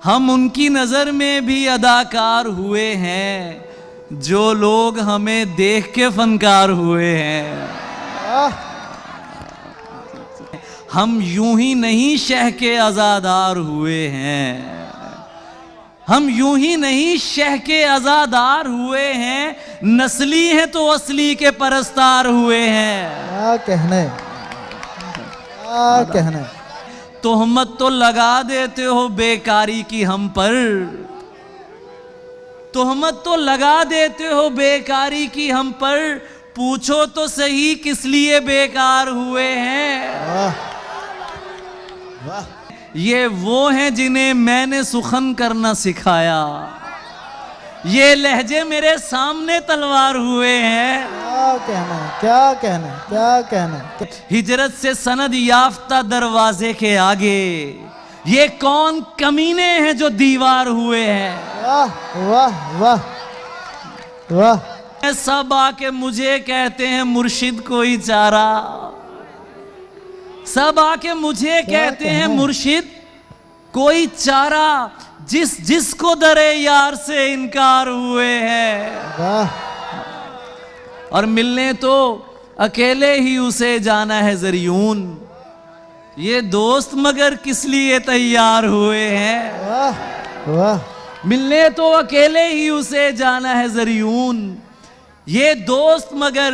हम उनकी नजर में भी अदाकार हुए हैं जो लोग हमें देख के फनकार हुए हैं। हम यूं ही नहीं शह के आजादार हुए हैं, हम यूं ही नहीं शह के आजादार हुए हैं, नस्ली हैं तो असली के परस्तार हुए हैं। क्या कहने, क्या कहने। तोहमत तो लगा देते हो बेकारी की हम पर, तोहमत तो लगा देते हो बेकारी की हम पर, पूछो तो सही किस लिए बेकार हुए हैं। वाह वाह। ये वो हैं जिन्हें मैंने सुखन करना सिखाया, ये लहजे मेरे सामने तलवार हुए हैं। क्या कहना, क्या कहना, क्या कहना। हिजरत से सनद याफ्ता दरवाजे के आगे ये कौन कमीने हैं जो दीवार हुए हैं। वाह वाह वाह वाह। सब आके मुझे कहते हैं मुर्शिद कोई चारा, सब आके मुझे कहते हैं मुर्शिद कोई चारा, जिसको दरे यार से इनकार हुए हैं। वाह। और मिलने तो अकेले ही उसे जाना है जरियून, ये दोस्त मगर किस लिए तैयार हुए हैं। वाह वाह। मिलने तो अकेले ही उसे जाना है जरियून, ये दोस्त मगर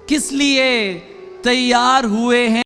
किस लिए तैयार हुए हैं।